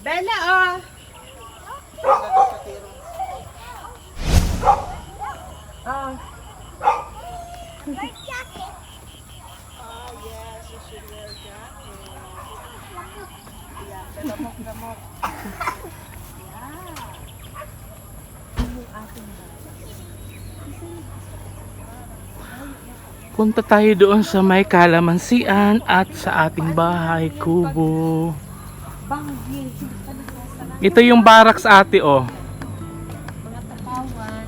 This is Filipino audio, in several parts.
Bella, oh. Oh. Yes, you should wear jacket. Yeah, damok. Punta tayo doon sa may kalamansian at sa ating bahay kubo. Ito yung barracks ate oh. Mga tapawan.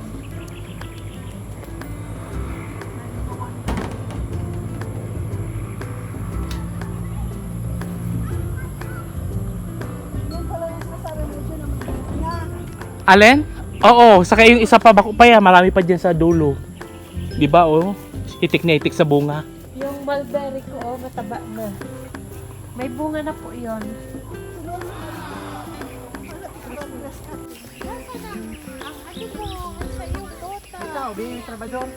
Alin? Oo, saka yung isa pa bako pa yan, marami pa dyan sa dulo. 'Di ba oh? Itik na itik sa bunga. Yung mulberry ko, oh, mataba na. May bunga na po yun. Ikaw, di trabador.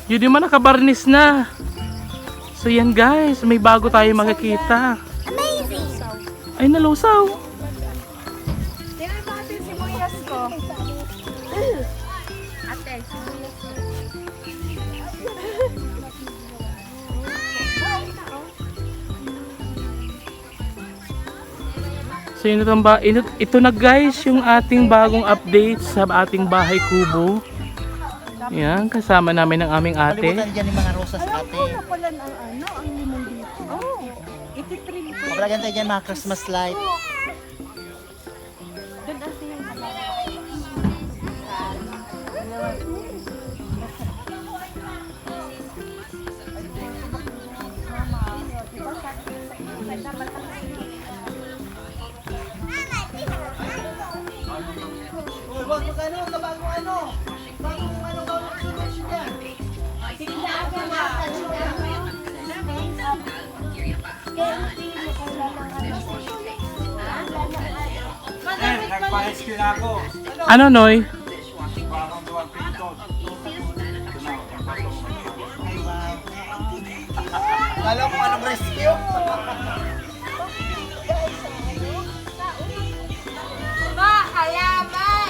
Yun di man nakabarnis na. So yan guys, may bago tayo makikita. Amazing! Ay nalusaw. Tingnan mo natin sibuyas ko. Ate, sibuyas ko. So yun ito na guys yung ating bagong update sa ating bahay kubo. Yan, kasama namin ang aming ate. Kalimutan dyan yung mga rosas ate. Pala ang limon dito. Oh, ititrim ko. Kapalagan tayo dyan mga Christmas light. Doon ate yung Uy, wag mo ano, kabagong ano. Bagong ano, bagong solution yan. Nagpa-rescue na ako. Ano Noy? Parang duwag pintos. Ay, wow. Kala mo anong rescue? Ma, halaman!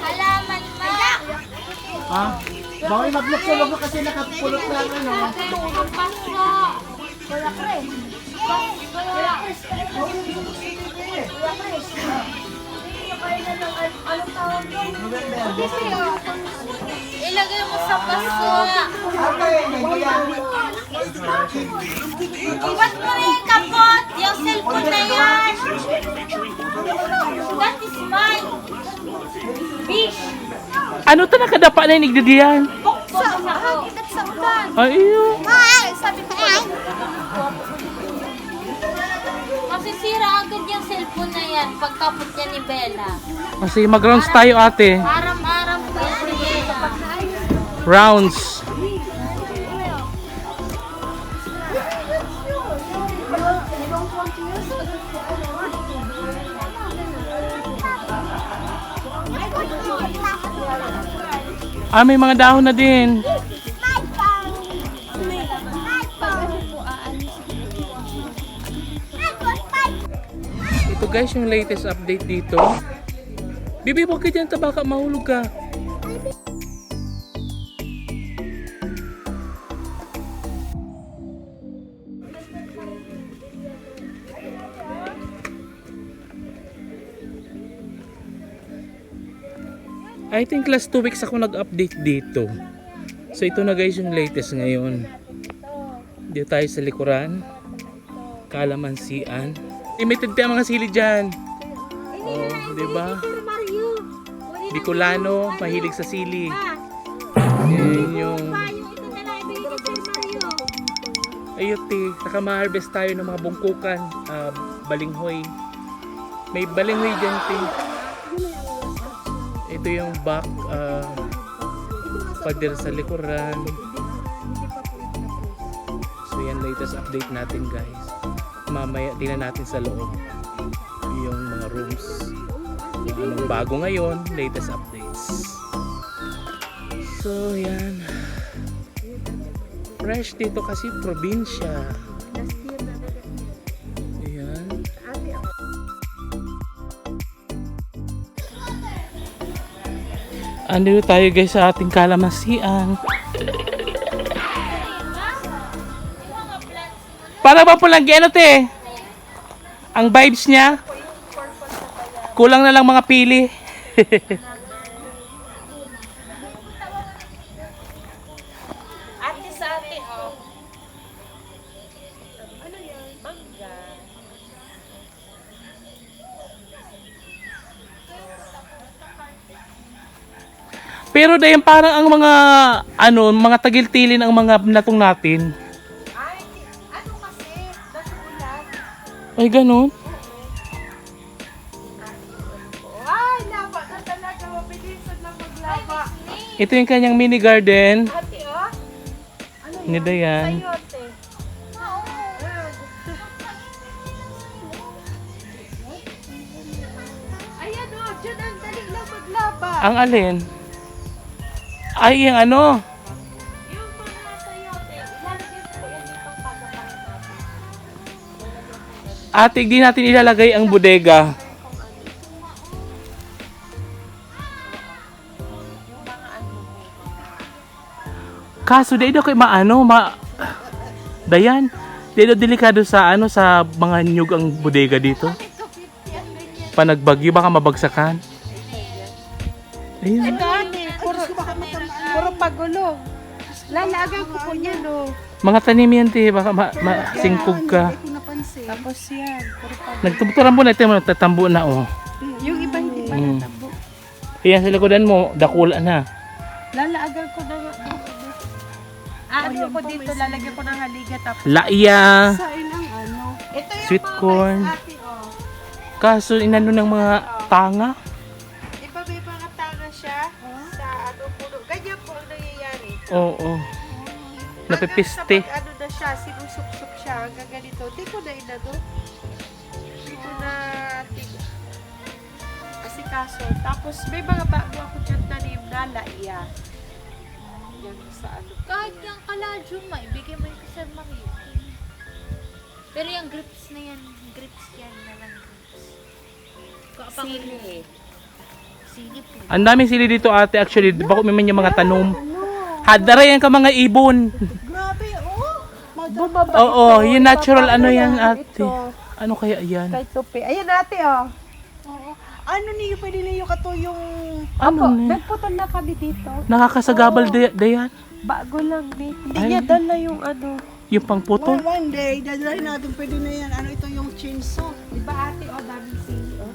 Halaman, ma! Ha? Bawal maglok-sulog kasi nakapulot lang ano. Paso! Wala ka rin. Wala ka Ilagay mo sa paso. Ate, nagbiyan. Iwas mo rin yung kapot. Yung cellphone na yan. That is mine. Fish. Ano to nakadapa na yung nigdidiyan? Sa ulan. Sa ulan. Ay iyo. Sabi ko masisira agad yung cellphone na yan pagkapot niya ni Bella. Kasi mag-rounds tayo ate. Aram-aram ko yan ni Bella. Rounds. Ah, may mga dahon na din. Ito guys yung latest update dito. Bibi, huwag ka dyan, baka mahulog ka. I think last 2 weeks ako nag-update dito. So ito na guys yung latest ngayon. Dito tayo sa likuran. Kalamansian. Limited pa ang mga sili dyan. Oh, diba? Bicolano, mahilig sa sili. Yan yung ayote. Naka-harvest tayo ng mga bungkukan. Balinghoy. May balinghoy dyan, te. Ito yung back pader sa likuran. So yan latest update natin guys. Mamaya tingnan natin sa loob yung mga rooms. Yung anong bago ngayon, latest updates. So yan. Fresh dito kasi probinsya. Andito tayo guys sa ating kalamasian. Para ba pulang ano te? Ang vibes niya. Kulang na lang mga pili. Ate sa ate, oh. Ano yan? Mangga. Pero dahil parang ang mga mga tagiltilin ang mga natong natin. Ay, ano kasi? Nasulat. Ay ganun. Ay, laba na talaga. Mabilisan na maglaba. Ito yung kanyang mini garden Ate, oh. ni Dayan. Sayote. Ayan, oh. Diyan ang dali lang maglaba. Ang alin? Ay, yung ano? Yung mga sayote, ilalagay ko yan itong pagkakain natin. Ate, di natin ilalagay ang bodega. Kaso, di daw kayo Dayan, di daw delikado sa sa mga nyug ang bodega dito. Panagbagyo, baka mabagsakan. Ayun. Ito, ate, puro pagulong. Lalagang ko po niya, no. Mga tanim yan, te. Baka masingkog ka. Tapos yan, puro pagulong. Nagtumturan mo na ito, tatambo na, oh. Yung iba hindi pa Mm. natabo. Ayan, sa likodan mo, dakula na. Lalaagan ko na nga. Ano ko dito, lalagyan ko ng haliga tapos. Laiya, Sain ang ano. Ito yung sweet mga corn. ate, oh. Kaso inano ng mga tanga. Di ba may mga tanga siya sa ano puno? Ganyan po ang nangyayari. Oo. Napipiste. Hanggang sa ano na siya, sinusuksok siya hanggang ganito. Di ko na inano. Di ko na asikaso. Tapos may mga bago ako dyan tanim na laiya. Yan sa ano. Kahit yung kaladium, ibigay mo yung kasal maki. Pero yung grips na yan, grips yan na lang grips. Sili. Sili po. Ang daming sili dito ate. Actually, bako may yung mga tanom. Hadara yan ka mga ibon. Grabe, oh. Bumaba Oo, ito. yung natural ano yan Ipapakayan ate. ito. Ano kaya yan? Kay tupi. Ayan ate, oh. Ano niyo pwede niyo kato yung Ano na? Nagputol na kami dito. Nakakasagabal dayan. Bago lang dito. Hindi Ay. niya dala yung ano. Yung pangputol. one day, dadalhin natin pwede na yan. Ano ito yung chainsaw? Di ba ate, oh, daming sili, oh.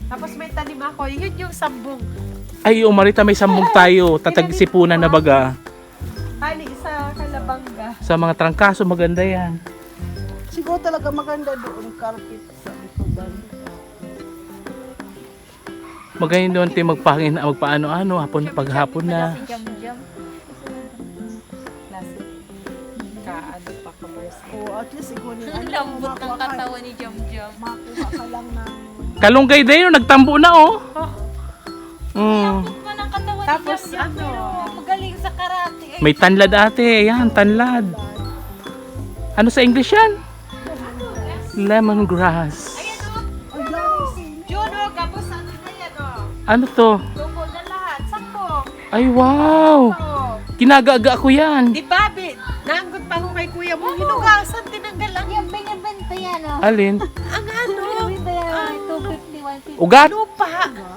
Tapos may tanim ako. Yun yung sambong. Ay, umarita may sambong tayo. Tatagsipunan na baga. Hali sa kalabangga. Sa mga trangkaso, maganda yan. Siguro talaga maganda doon carpet sa likodan. Magayon doon tayo magpaano-ano, paghapon na. Jam-jam. Classic. Kaano pa ka-verse. O at least ikaw niya. Ang lambot ng katawan ni Jam-jam. Makuha ka lang ng... Kalunggay dayo, nagtambo na oh. Mm. Pa ng katawan Tapos, ni Jam-jam. ano? Pero magaling sa karate. May tanlad ate, yan, tanlad. Ano sa English yan? Lemongrass. Juno, gabos ano na yan, oh. Ano to? Tubo na lahat. Sako. Ay wow! Oh. Kinagaga ko yan. Di ba, naanggot pa ako kay kuya mo. Hinugasan, tinanggal lang Yung binibenta yan, oh. Alin? ang ano. Binibenta yan, 250, 150. Ugat? Lupa.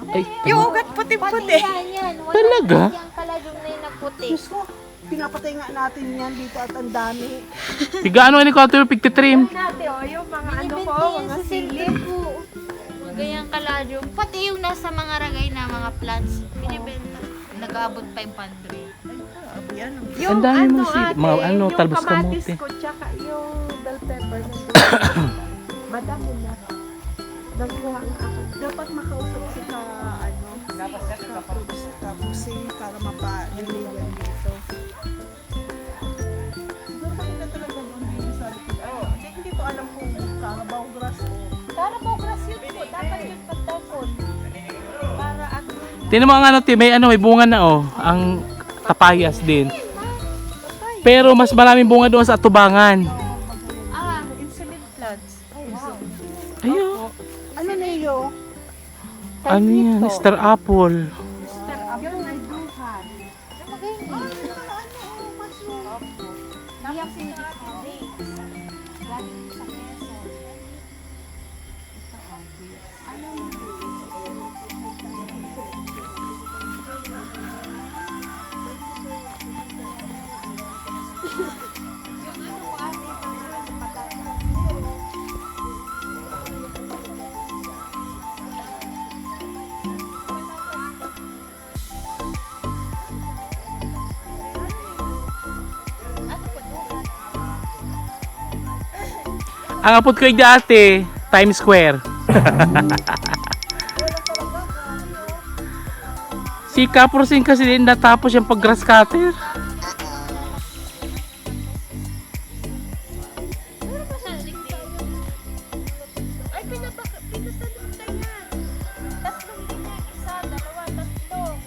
Ay, Yung ugat puti-puti. Yan, yan. Wala Talaga? Yung kaladium na yung nagputi. Diyos ko, pinapatay nga natin yan dito at ang dami. Tigaano ni ko ito pigtitrim? Natin, oh, yung mga ano ko, Binibenta yan mga sa sili. silid ko. Magayang kaladium. Pati yung nasa mga ragay na mga plants, binibenta. Nag-aabot 500. Yan. Yung Ang dami mong ate, mga ano, yung talbos kamatis kamote. ko, tsaka yung bell pepper na madami na. Nagkuha nga ako. Dapat makausap si ka, ano, kapusing para mapa-deliver dito. Siguro maganda talaga doon din sa likod. Hindi ko alam kung Carabao grass o Para po grass yun po. Dapat yun pagtapon. Para ano, Tinan mo ang ano, may bunga na oh. Ang tapayas din. Pero mas maraming bunga doon sa atubangan. insulin plants. Ayun. ano niyo? Ano yan? Star apple. Star Ang apod ko yung dati, Times Square. Si Kaprosin kasi din natapos yung pag-grass cutter. Pero pa sa LinkedIn. Ay, pinasalita niya. Tatlong linya, isa, dalawa, tatlo.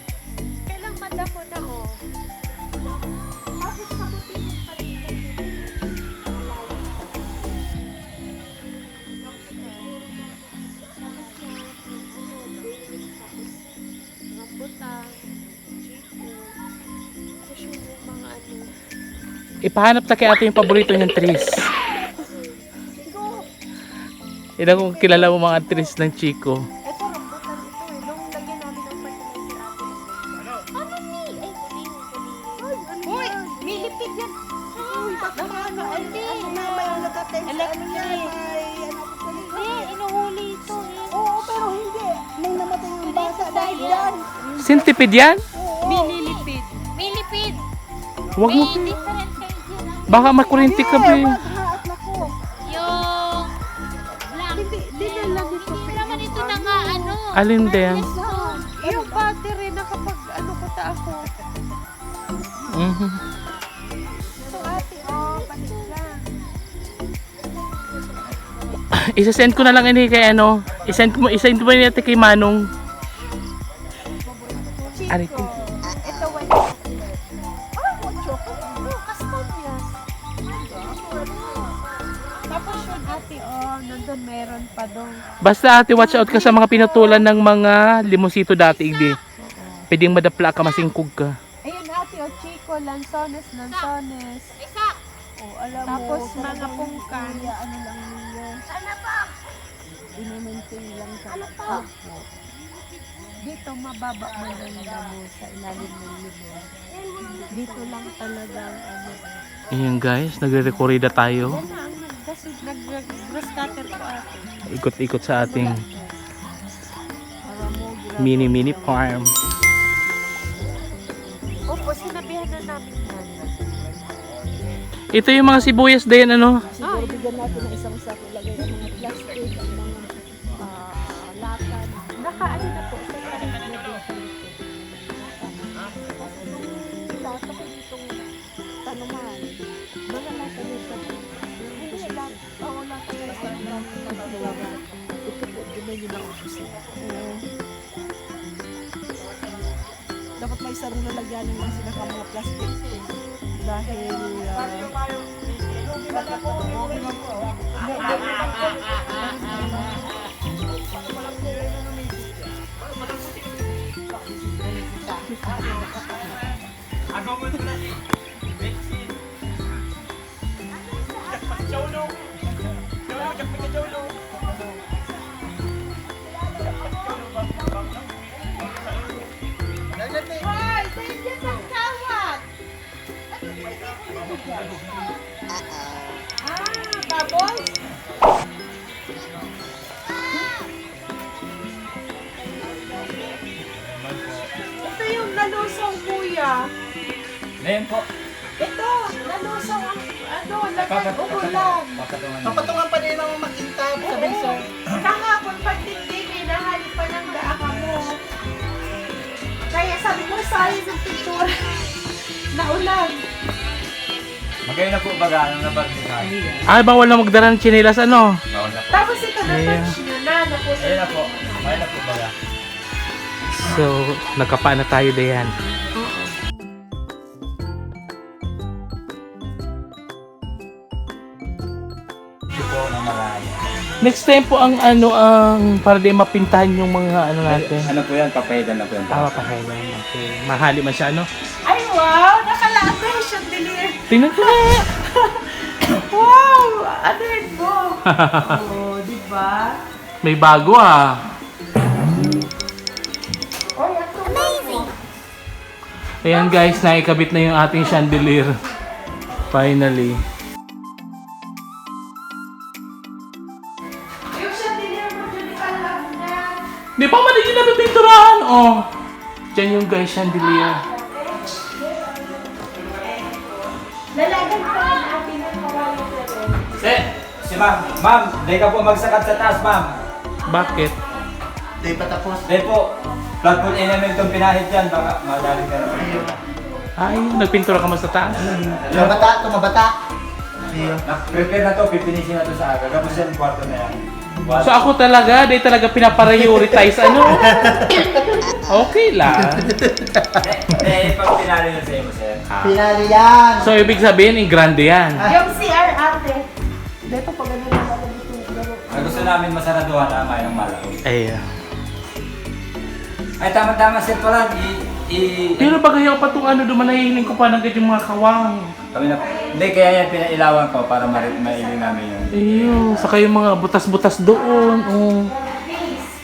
Kailang madamo na, oh. Tapos sagutin yung palitan. Mga butang, chico, tapos yung mga ano. Ipahanap na kay ate yung paborito niyang trees. Ina kung kilala mo mga trees ng Chico. Ito, rambutan ito eh. Nung lagyan namin ng fertilizer ate. Ano ni? Ay, kunin. Uy, milipid yan. Uy, baka Hindi. Ano na ba yung nakatext? Ano yan? May ano ko sa likod. Hindi, inuhuli ito eh. Oo, pero hindi. May namatay yung bata dahil yan. Centipede yan? mililipid. Millipede. Huwag mo. May different kinds yun. Baka makurinti ka ba eh. Wag ha at naku. Yung black. Hindi na lang ito. Hindi naman ito na nga ano. Alin din? Yung battery na kapag ano ko ta ako. Mhm. So ate, oh, palit lang. Isa-send ko na lang ini kay ano. Isend mo ni ate kay Manong. Ari ko. Ito, white chocolate. Ah, white chocolate? Oh, custodias. Tapos yun ate, oh, nandun meron pa doon. Basta ate, watch out ka sa mga pinutulan ng mga limosito dati, igdi. Pwedeng madapla ka, masingkog ka. Ayun ate, oh, chico, lansones. Isa. Oh, alam mo. Tapos mga talagang pungkan. kuya, ano lang ninyo. Ano pa? Inimaintain lang sa Ano pa? Dito mababa man ang damo sa ilalim ng libon. Dito lang talaga ano. Ayan guys, nagre-recorrida tayo. Yan na ang nag-grass cutter ko ate. Ikot-ikot sa ating mini farm. Opo, sinabihan na namin yan. Ito yung mga sibuyas din, ano? Siguro bigyan natin ng isang sako, lagay ang mga plastic, ang mga lakan. Nakaano na po sa tarik na dito. Lata ko ditong tanuman. Mga lata dito. Hindi lang. Oo, lata ko sa tanuman. Ito po, gumay nyo na ubus na. Dapat may sarong lalagyanan lang sila ng mga plastic. Dahil Ito yung nalusong kuya. Ngayon po. Ito, nalusong ang ano, lagang umulan. Papatungan pa rin ang makintab. Sabi sir. Kahapon pagtindi, minahali pa ng daaka mo. Kaya sabi ko, sayang ng pintura. Naulan. Magayon na po baga ang nabagnikan. Ay, bawal na magdala ng tsinelas, ano? Bawal na po. Tapos ito na-touch nyo na. Ayun na po. Magayon na po baga. So, nagkapa na tayo diyan. Ito po ang maraya. Next time po ang ano, ang para di mapintahan yung mga ano natin. Ano po yan? Papaydan na po yan. Tawa pa kayo. Okay. Mahali man siya, ano? Ay, wow! Nakalaan ko yung shot delivery. Tingnan ko na. Wow! Ano yun mo? Oh, di ba? May bago ah. Amazing. Ayan guys, naikabit na yung ating chandelier. Finally. Yung shot delivery mo dyan, alam na. Di ba man yung napipinturahan? Oh. Diyan yung guys, chandelier. Lalagan pa rin natin ang kawalan na rin. Sir, si Si ma'am. Ma'am, di ka po magsakat sa taas, ma'am. Bakit? Di pa tapos. Di po. Flat foot enamel itong pinahid dyan. Baka madaling ka na. Ay, nagpintura ka mas sa taas. Tumabata. Iyo. Prepare na to, pipinisin na to sa aga. Tapos yan, kwarto na yan. So ako talaga, di talaga pinaprioritize ano. Okay lang. Pag pinali na sa iyo, sir. Pinali yan. So ibig sabihin, yung grande yan. Yung CR ate. Dito pag ano na ako dito. Gusto namin masaraduhan na may ng malaki. Ay. Ay, tama-tama sir pala. Pero bagayaw pa itong ano, duman nahihiling ko pa ng yung mga kawang. Kami na, hindi, kaya yan pinailawan ko para mailing namin yung... Ayun, saka yung mga butas-butas doon. Oh.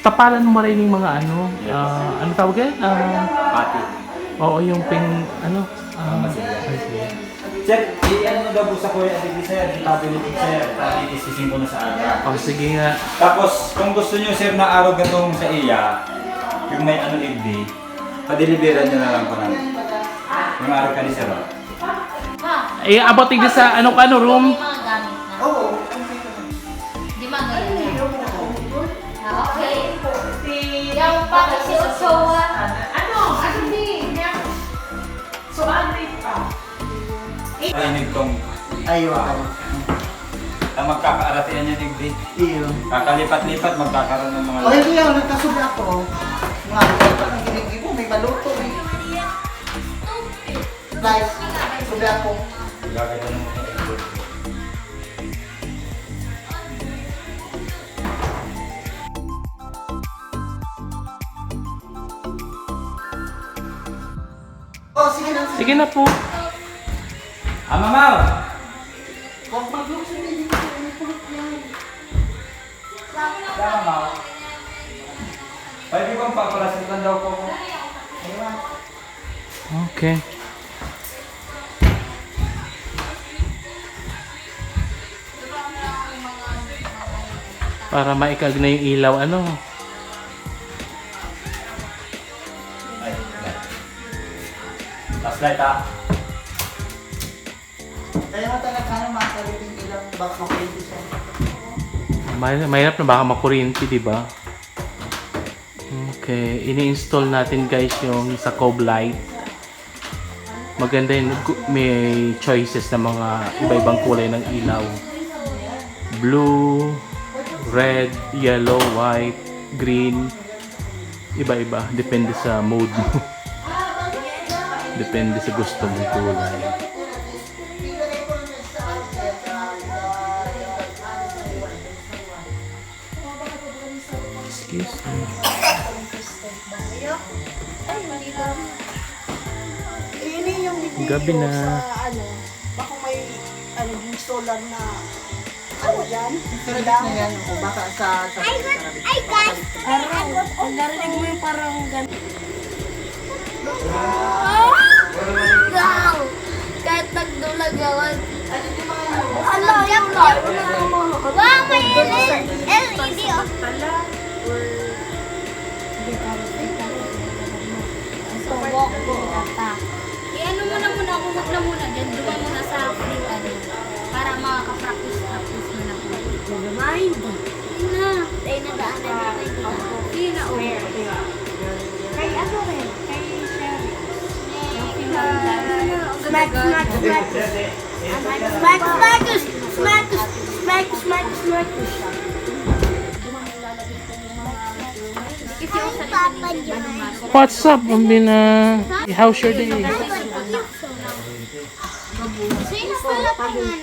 Tapalan mo rin yung mga ano. Ano tawag yan? Pati. Oo, yung ano. Sir, ano mo daw po sa kuya at sir, tabi nito sir, isising ko na sa aga. Oh, sige nga. Tapos, kung gusto nyo sir na araw ganitong sa iya, yung may ano ligdi, padeliveran nyo na lang po namin. Yung araw ka ni sir. Eh, about tigil sa ano room. Mga gamit na. Oo. Di ba ganyan? Okay. Si... Yung pati si Ochoa. Ano? Ano din? So, ano pa? Ay, nagtong, Ayaw. magkakaaratian niya ligdi. Iyo. Kakalipat-lipat, magkakaroon ng mga... O hindi ako, nagkasubi ako. Mga kapag ang ginigil mo, may maluto eh. Nice. Subi ako. Gagawin ng mga ligdi. Oh, sige na. Sige na po. Mamaw! Huwag mag-lukso din. Mamaw. Pwede kong papalasitan daw po. Okay. Para maikag na yung ilaw, ano. Ay, last light ha. Kaya mo talaga ano, makakalitin ilang baka makulit siya. Mahirap na baka makuryente, di ba? Okay, ini-install natin guys yung sa Cove Light. Maganda yun, may choices na mga iba-ibang kulay ng ilaw. Blue, red, yellow, white, green. Iba-iba, depende sa mood mo. Depende sa gusto mong kulay. Excuse me. Ini yung Gabi na. sa ano, baka may ano yung solar na ano yan? Sarabis na yan. O baka sa sarabis. Parang, ang narinig mo yung parang ganun. Wow! Kahit nagdulagawan. Ala, yung light. Wow, may LED oh. So, walk ko ata. I-ano mo na muna, kumag na muna dyan. Duwa muna sa free ano. Para makaka-practice mo na po. Mind. Hindi na. Tayo na daanan na kayo. Hindi na oh. Kay ano rin? Kay Sherry. Smack, smack, smack. Smack, smack, smack, smack, smack, smack. Kasi yung salita ni What's up, Bambina? How's your day? Sino pala pangalan?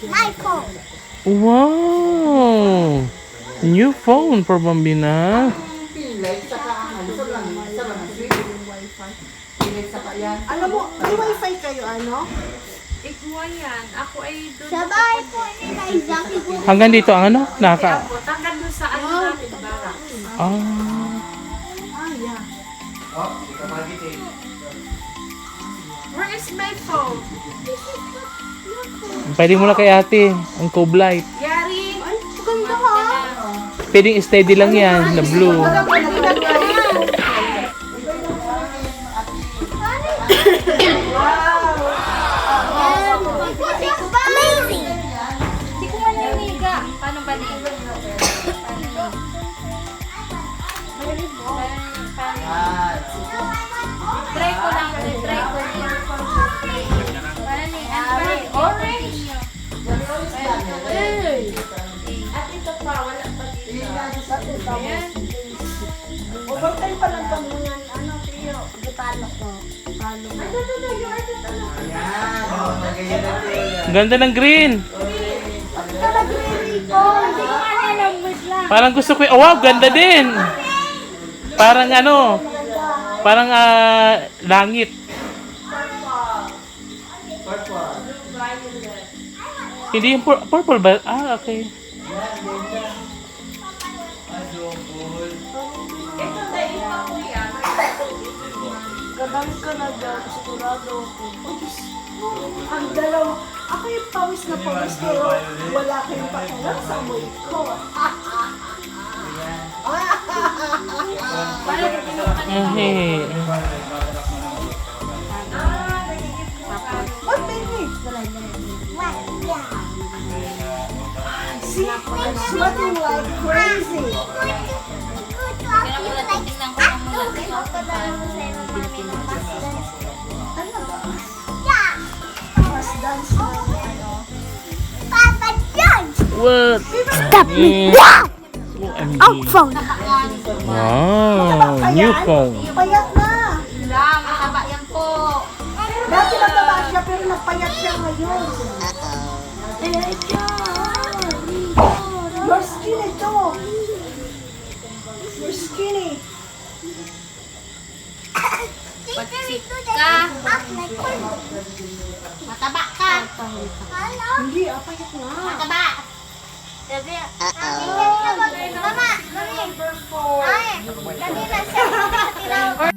My phone. Wow! New phone for Bambina. Pilay, saka ano, sa lang ang switch. Pilay, saka yan. Alam mo, may wifi kayo ano? Ikuha yan. Ako ay doon. Sa bahay po ni kay Jackie po. Hanggang dito ang ano? Naka... Tanggal doon sa ano natin, bara. Ah. Oh, ikaw magitin. Where is my phone? Pwede mo na kay ate. Ang Cove Light. Yari! Ay, ganda ha. Pwedeng steady lang yan, na blue. Amazing! Try ko lang. Try ko. Para ni orange. At ito pa, wala pa dito. Overtime pa lang kami ng ano, Tiyo. Palo ko. Ay, yung ito ano. Ang ganda ng green. Hindi ko malalamas lang. Parang gusto ko. Oh, wow, ganda din. Parang ano, parang langit. Hindi yung purple ba? Ah, okay. Ito na iba ko yan. Gagamit ka na dyan, sigurado ako. Ang dalawa. Ako yung pawis na pawis pero wala kayong pakialam sa amoy ko. Eh, What baby? See, I'm sweating like crazy. Kaya muna titignan ko lang muna. Mas dance na ano. what? Stop me! OMG. Phone! Wow, new phone. Payat na. Lang, mataba yan po. Dati nataba siya pero nagpayat siya ngayon. You're skinny too. You're skinny. Pagsip ka. Mataba ka. Hindi, payat nga. Mataba. Sabi, Mama, kanina siya tinawag.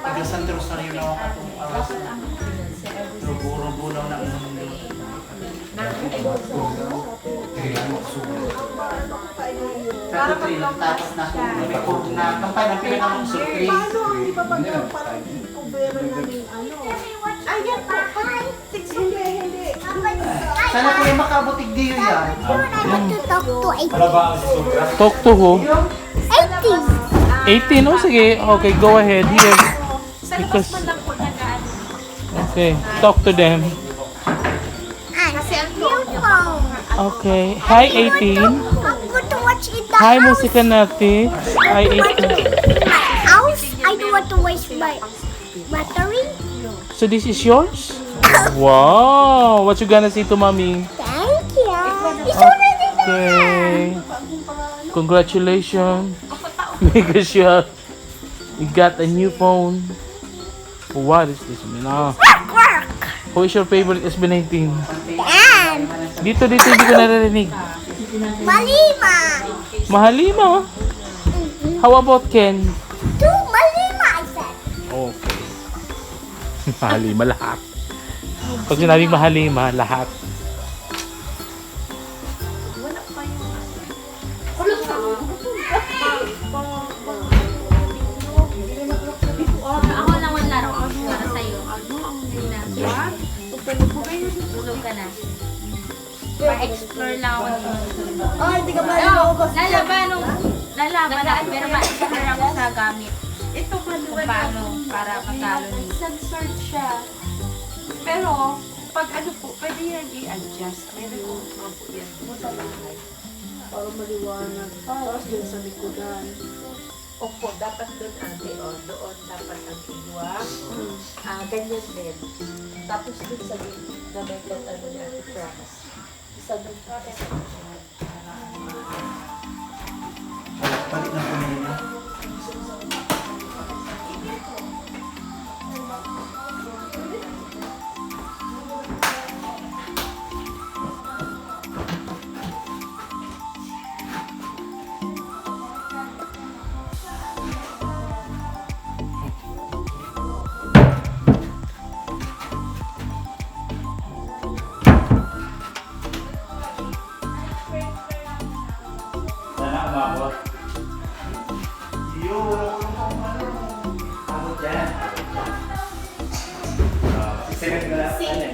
Taga Santa Rosario na ako katong aras na rubo-rubo lang na Para tapos na ako na kampay ng pinakang surprise. Paano hindi pa ba parang kubera namin ano? Ayan po, hindi. Sana po yung makabutig diyo yan. Wala ba ang sobra? talk to who? 18. Oh, sige. Okay, go ahead. Here. Because, okay, talk to them. Okay. Hi, 18. I'm going to watch in the Hi, house. Musika Nati. Hi, 18. My house. I don't want to waste my battery. So this is yours? Wow. What you gonna say to mommy? Thank you. It's already there. Okay. Congratulations. Make sure you got a new phone. What is this? Work. Who is your favorite SB19? Dan. Dito, hindi ko naririnig. Malima. Mahalima. How about Ken? Two Malima, I said. Okay. Mahalima lahat. Pag sinabing mahalima, lahat. Ako lang ang laro para sa'yo. Tulog ka na. Pa-explore lang ako dito. Ay, hindi ka ba Lalaban ako, pero ma-explore ako sa gamit. Ito pa Kung paano para matalo ni. Censored siya. Pero, pag ano po, pwede yan i-adjust. Meron ko mga po yan. Para maliwanag. Tapos dyan sa likodan. Opo, dapat doon ate, o. Doon dapat ang iwang. Ganyan din. Tapos doon sa gamitan ano ni Ate Franz. Isa doon. Palit na po nila. Sana umabot. Yo,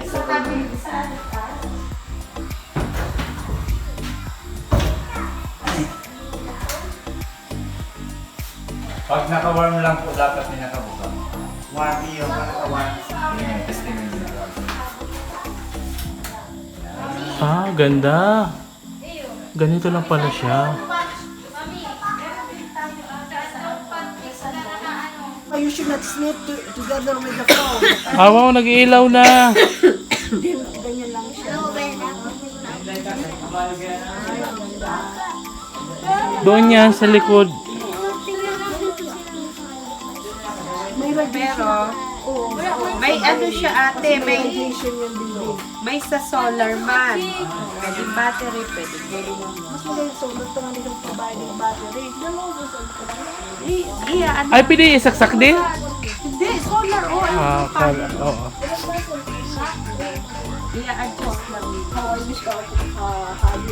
Sa tabi, sa Pag naka-warm lang po, dapat may nakabuka. Warm yung warm. Ayan, testing mo yung Ah, ganda. Ganito lang pala siya. You should not sleep together with the phone. Ah, wow, nag-iilaw na. Ganyan lang siya. Doon yan sa likod. Pero, may ano siya ate, may Radiation yung building. may sa solar man. Pwede battery, pwede Mas magaling sa ulo ito nga nilang provide ng battery. Iya, ano? Ay, pwede isaksak din? Hindi, solar o ano. Ah, kala, oo. Iya-adjust lang. I wish ka ako makahali.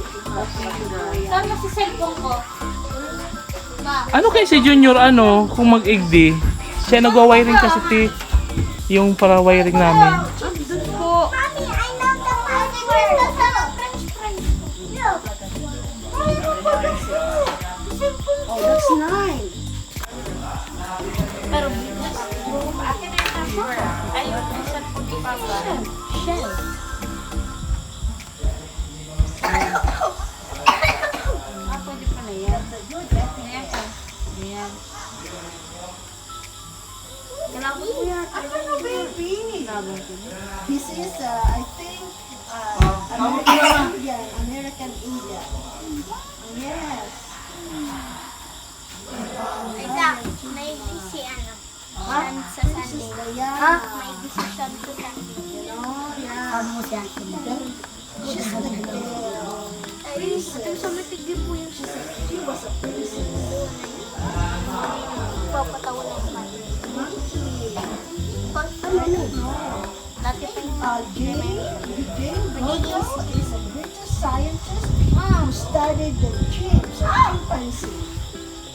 Sama sa cellphone ko. Ma. Ano kay si Junior, ano, kung mag-igdi? Siya nagwa-wiring kasi yung para wiring namin. Andun po. Mommy, I know the password. French fries. Look. Oh, that's nice. Pero Akin na yung number. Ayun, yung cellphone ni Papa. shell. Ah, pwede pa na yan. Ayan ka. Ayan. Kailangan ko yan. Ano, baby? Tabang ko. This is, I think, American Indian. American Indian. Yes. Isaac, may si ano. Shan sa Sunday. Diana. May decision sa Sunday. Oh, yeah. She's the girl. Ay, ito sa matigil po yung She was a princess. papatawan ng mali. Monkey. Ano? Dati pa yung Jane Magiging Goodall is a British scientist Mom. who studied the chimps and chimpanzee.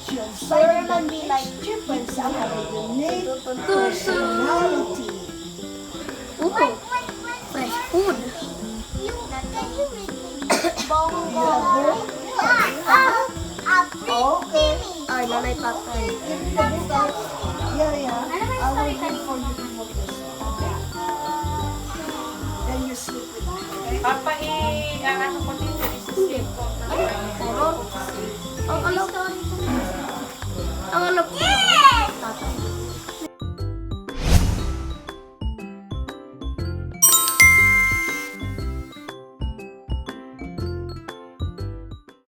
She observed that each chimpanzee had a unique personality. Fresh food. Okay. Ay, nanay patay. Yeah, yeah. I will wait for you to look this. Then you sleep with me, okay? Papa, ano ko dito, isa-save ko. Ang alam. Ang alam.